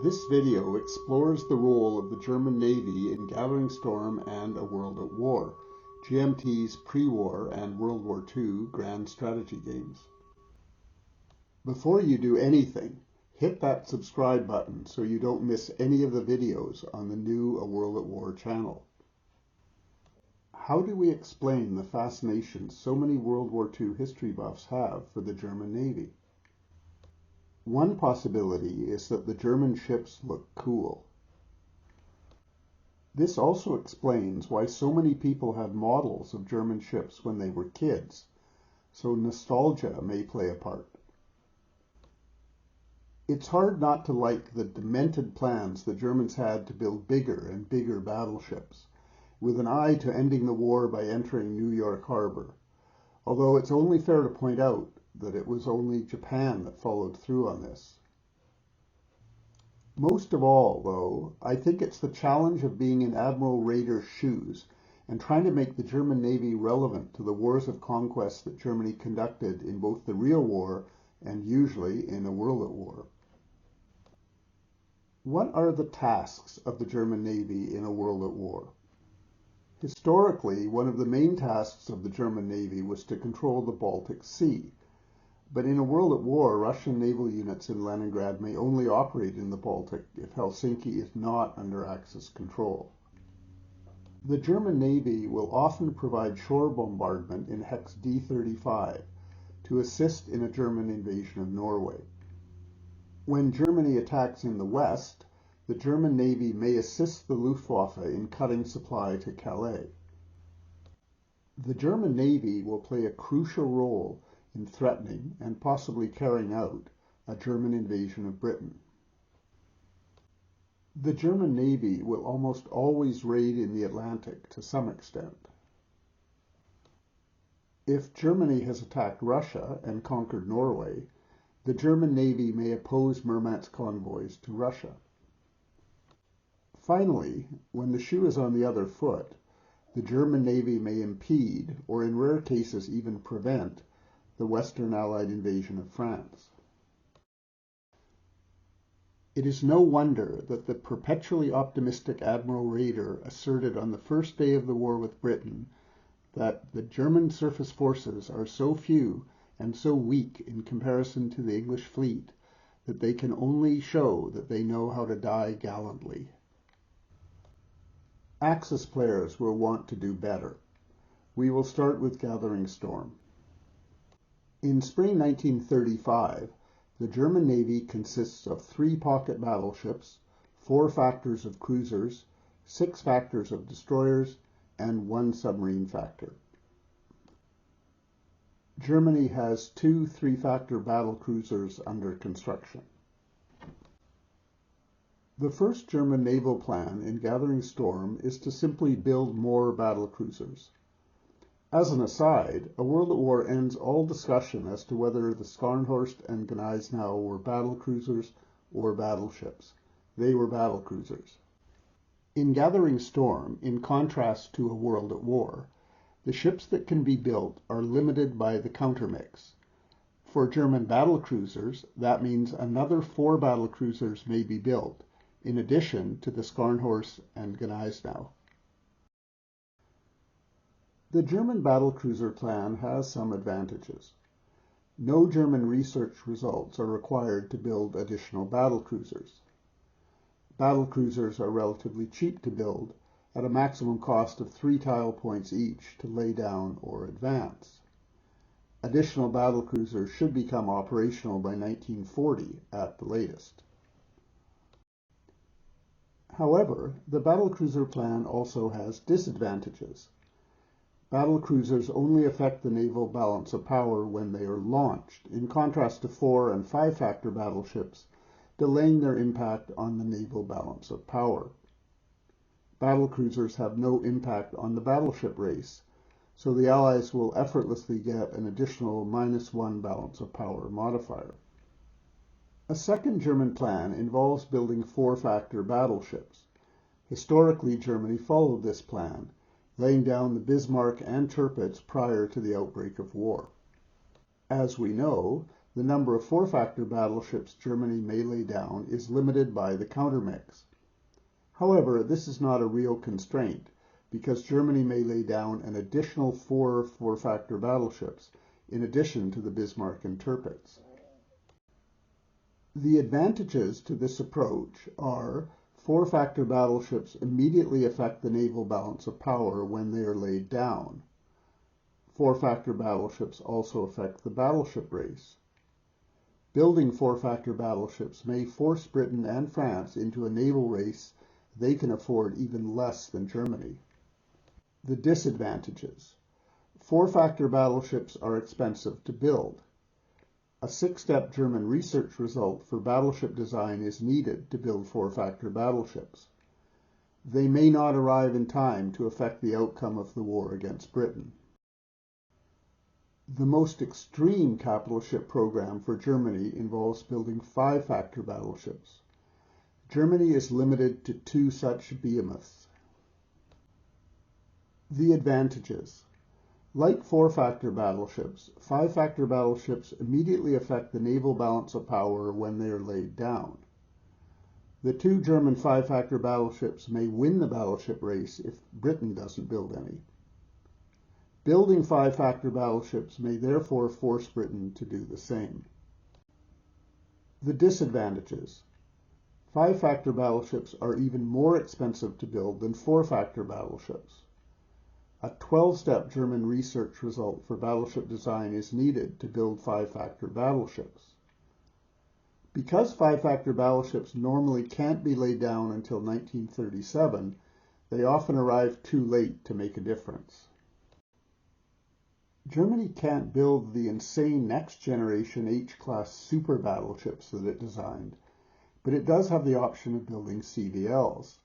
This video explores the role of the German Navy in Gathering Storm and A World at War, GMT's pre-war and World War II grand strategy games. Before you do anything, hit that subscribe button so you don't miss any of the videos on the new A World at War channel. How do we explain the fascination so many World War II history buffs have for the German Navy? One possibility is that the German ships look cool. This also explains why so many people had models of German ships when they were kids, so nostalgia may play a part. It's hard not to like the demented plans the Germans had to build bigger and bigger battleships, with an eye to ending the war by entering New York Harbor, although it's only fair to point out that it was only Japan that followed through on this. Most of all, though, I think it's the challenge of being in Admiral Raeder's shoes and trying to make the German Navy relevant to the wars of conquest that Germany conducted in both the real war and usually in A World at War. What are the tasks of the German Navy in A World at War? Historically, one of the main tasks of the German Navy was to control the Baltic Sea. But in A World at War, Russian naval units in Leningrad may only operate in the Baltic if Helsinki is not under Axis control. The German Navy will often provide shore bombardment in Hex D-35 to assist in a German invasion of Norway. When Germany attacks in the west, the German Navy may assist the Luftwaffe in cutting supply to Calais. The German Navy will play a crucial role in threatening and possibly carrying out a German invasion of Britain. The German Navy will almost always raid in the Atlantic to some extent. If Germany has attacked Russia and conquered Norway, the German Navy may oppose Murmansk convoys to Russia. Finally, when the shoe is on the other foot, the German Navy may impede, or in rare cases even prevent, the Western Allied invasion of France. It is no wonder that the perpetually optimistic Admiral Raeder asserted on the first day of the war with Britain that the German surface forces are so few and so weak in comparison to the English fleet that they can only show that they know how to die gallantly. Axis players will want to do better. We will start with Gathering Storm. In spring 1935, the German Navy consists of 3 pocket battleships, 4 factors of cruisers, 6 factors of destroyers, and 1 submarine factor. Germany has 2 3-factor battle cruisers under construction. The first German naval plan in Gathering Storm is to simply build more battle cruisers. As an aside, A World at War ends all discussion as to whether the Scharnhorst and Gneisenau were battle cruisers or battleships. They were battle cruisers. In Gathering Storm, in contrast to A World at War, the ships that can be built are limited by the countermix. For German battle cruisers, that means another 4 battle cruisers may be built, in addition to the Scharnhorst and Gneisenau. The German battlecruiser plan has some advantages. No German research results are required to build additional battlecruisers. Battlecruisers are relatively cheap to build, at a maximum cost of 3 tile points each to lay down or advance. Additional battlecruisers should become operational by 1940 at the latest. However, the battlecruiser plan also has disadvantages. Battlecruisers only affect the naval balance of power when they are launched, in contrast to 4 and 5-factor battleships, delaying their impact on the naval balance of power. Battlecruisers have no impact on the battleship race, so the Allies will effortlessly get an additional -1 balance of power modifier. A second German plan involves building 4-factor battleships. Historically, Germany followed this plan, laying down the Bismarck and Tirpitz prior to the outbreak of war. As we know, the number of four-factor battleships Germany may lay down is limited by the countermix. However, this is not a real constraint, because Germany may lay down an additional four-factor battleships, in addition to the Bismarck and Tirpitz. The advantages to this approach are four-factor battleships immediately affect the naval balance of power when they are laid down. Four-factor battleships also affect the battleship race. Building four-factor battleships may force Britain and France into a naval race they can afford even less than Germany. The disadvantages. Four-factor battleships are expensive to build. A six-step German research result for battleship design is needed to build four-factor battleships. They may not arrive in time to affect the outcome of the war against Britain. The most extreme capital ship program for Germany involves building five-factor battleships. Germany is limited to two such behemoths. The advantages. Like four-factor battleships, five-factor battleships immediately affect the naval balance of power when they are laid down. The two German five-factor battleships may win the battleship race if Britain doesn't build any. Building five-factor battleships may therefore force Britain to do the same. The disadvantages. Five-factor battleships are even more expensive to build than four-factor battleships. A 12-step German research result for battleship design is needed to build five-factor battleships. Because five-factor battleships normally can't be laid down until 1937, they often arrive too late to make a difference. Germany can't build the insane next-generation H-class super battleships that it designed, but it does have the option of building CVLs.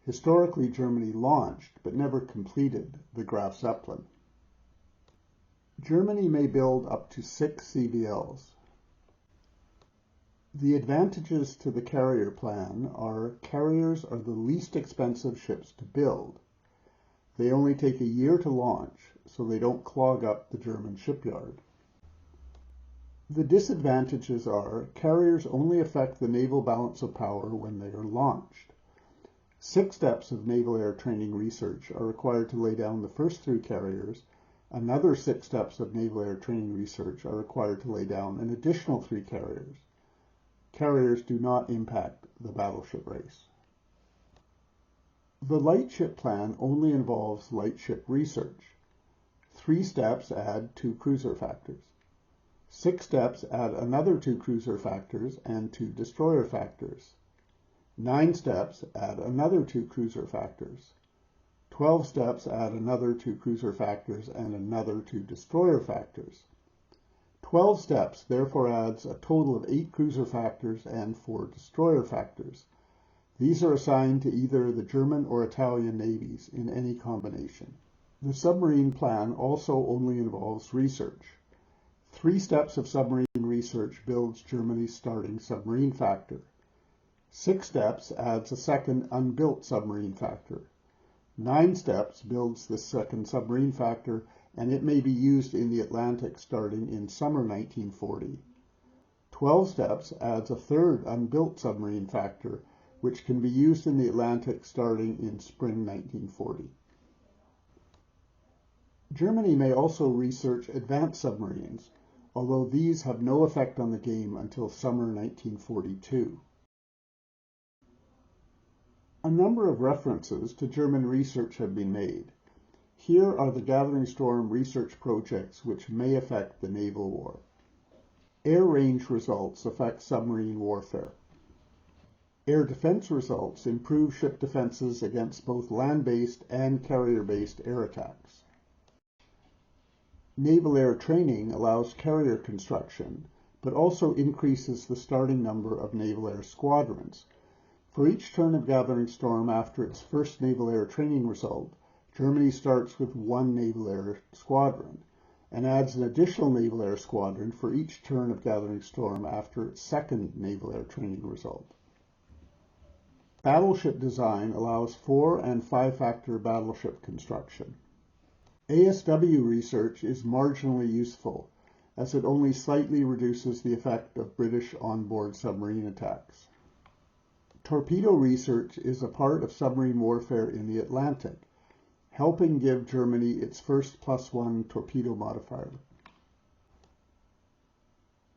Historically, Germany launched, but never completed, the Graf Zeppelin. Germany may build up to 6 CVLs. The advantages to the carrier plan are carriers are the least expensive ships to build. They only take a year to launch, so they don't clog up the German shipyard. The disadvantages are carriers only affect the naval balance of power when they are launched. 6 steps of naval air training research are required to lay down the first 3 carriers. Another 6 steps of naval air training research are required to lay down an additional 3 carriers. Carriers do not impact the battleship race. The lightship plan only involves lightship research. 3 steps add 2 cruiser factors. 6 steps add another 2 cruiser factors and 2 destroyer factors. 9 steps add another 2 cruiser factors. 12 steps add another 2 cruiser factors and another 2 destroyer factors. 12 steps therefore adds a total of 8 cruiser factors and 4 destroyer factors. These are assigned to either the German or Italian navies in any combination. The submarine plan also only involves research. 3 steps of submarine research builds Germany's starting submarine factor. 6 steps adds a second unbuilt submarine factor. 9 steps builds the second submarine factor, and it may be used in the Atlantic starting in summer 1940. 12 steps adds a third unbuilt submarine factor, which can be used in the Atlantic starting in spring 1940. Germany may also research advanced submarines, although these have no effect on the game until summer 1942. A number of references to German research have been made. Here are the Gathering Storm research projects which may affect the naval war. Air range results affect submarine warfare. Air defense results improve ship defenses against both land-based and carrier-based air attacks. Naval air training allows carrier construction, but also increases the starting number of naval air squadrons. For each turn of Gathering Storm after its first naval air training result, Germany starts with 1 naval air squadron, and adds an additional naval air squadron for each turn of Gathering Storm after its second naval air training result. Battleship design allows 4- and 5-factor battleship construction. ASW research is marginally useful, as it only slightly reduces the effect of British onboard submarine attacks. Torpedo research is a part of submarine warfare in the Atlantic, helping give Germany its first +1 torpedo modifier.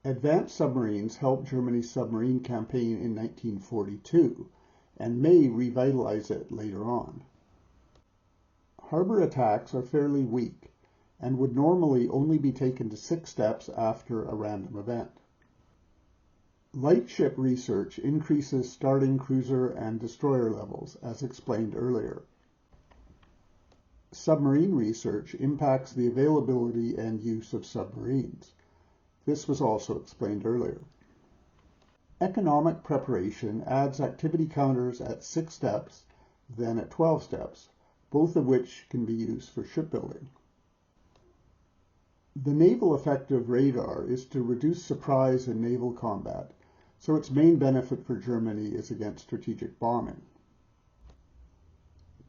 Advanced submarines helped Germany's submarine campaign in 1942 and may revitalize it later on. Harbor attacks are fairly weak and would normally only be taken to 6 steps after a random event. Lightship research increases starting cruiser and destroyer levels, as explained earlier. Submarine research impacts the availability and use of submarines. This was also explained earlier. Economic preparation adds activity counters at 6 steps, then at 12 steps, both of which can be used for shipbuilding. The naval effect of radar is to reduce surprise in naval combat, so its main benefit for Germany is against strategic bombing.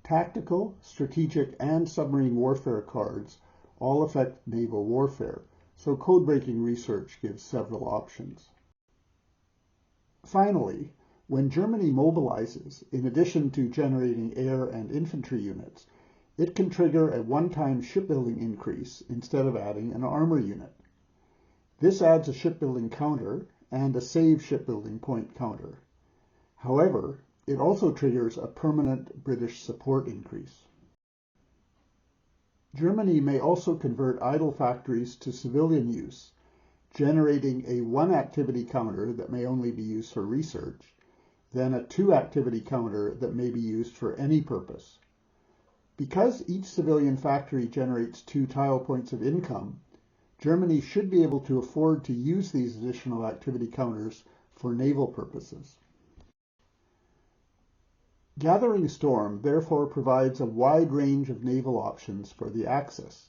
Tactical, strategic, and submarine warfare cards all affect naval warfare, so code-breaking research gives several options. Finally, when Germany mobilizes, in addition to generating air and infantry units, it can trigger a one-time shipbuilding increase instead of adding an armor unit. This adds a shipbuilding counter and a save shipbuilding point counter. However, it also triggers a permanent British support increase. Germany may also convert idle factories to civilian use, generating a 1-activity counter that may only be used for research, then a 2-activity counter that may be used for any purpose. Because each civilian factory generates 2 tile points of income, Germany should be able to afford to use these additional activity counters for naval purposes. Gathering Storm therefore provides a wide range of naval options for the Axis.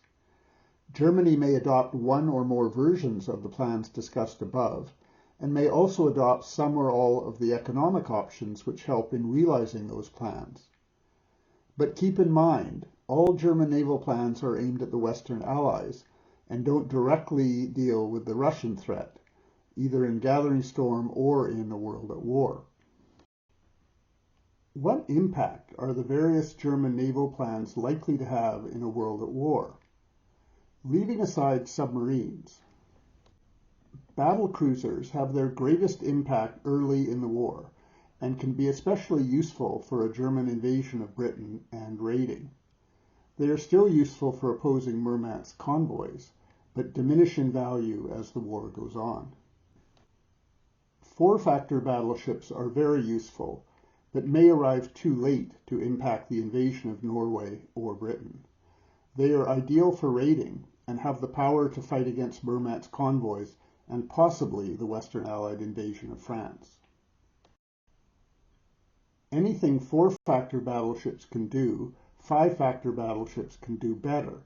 Germany may adopt one or more versions of the plans discussed above, and may also adopt some or all of the economic options which help in realizing those plans. But keep in mind, all German naval plans are aimed at the Western Allies and don't directly deal with the Russian threat, either in Gathering Storm or in A World at War. What impact are the various German naval plans likely to have in A World at War? Leaving aside submarines, battle cruisers have their greatest impact early in the war and can be especially useful for a German invasion of Britain and raiding. They are still useful for opposing Murmansk convoys, but diminish in value as the war goes on. 4-factor battleships are very useful, but may arrive too late to impact the invasion of Norway or Britain. They are ideal for raiding and have the power to fight against Murmansk convoys and possibly the Western Allied invasion of France. Anything 4-factor battleships can do, 5-factor battleships can do better,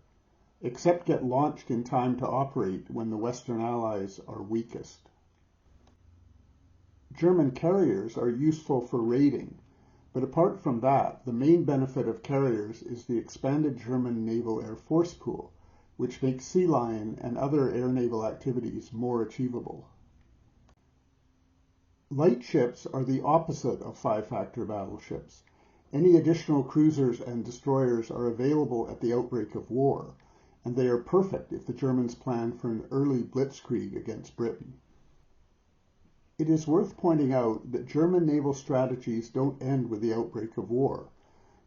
except get launched in time to operate when the Western Allies are weakest. German carriers are useful for raiding, but apart from that, the main benefit of carriers is the expanded German Naval Air Force pool, which makes Sea Lion and other air naval activities more achievable. Light ships are the opposite of 5-factor battleships. Any additional cruisers and destroyers are available at the outbreak of war, and they are perfect if the Germans plan for an early blitzkrieg against Britain. It is worth pointing out that German naval strategies don't end with the outbreak of war.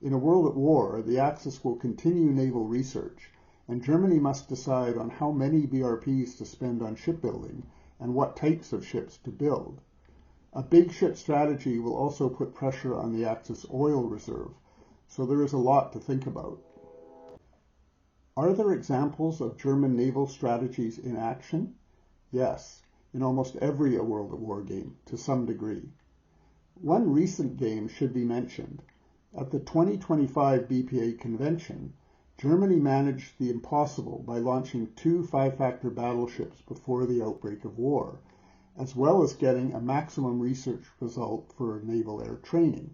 In A World at War, the Axis will continue naval research, and Germany must decide on how many BRPs to spend on shipbuilding and what types of ships to build. A big ship strategy will also put pressure on the Axis oil reserve, so there is a lot to think about. Are there examples of German naval strategies in action? Yes, in almost every A World at War game, to some degree. One recent game should be mentioned. At the 2025 BPA convention, Germany managed the impossible by launching 2 5-factor battleships before the outbreak of war, as well as getting a maximum research result for naval air training.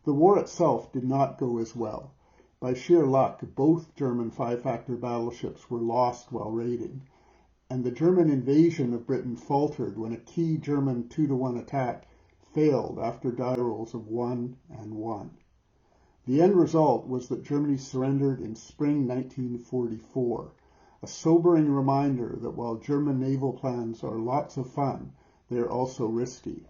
The war itself did not go as well. By sheer luck, both German 5-factor battleships were lost while raiding, and the German invasion of Britain faltered when a key German 2-to-1 attack failed after die rolls of 1 and 1. The end result was that Germany surrendered in spring 1944, a sobering reminder that while German naval plans are lots of fun, they are also risky.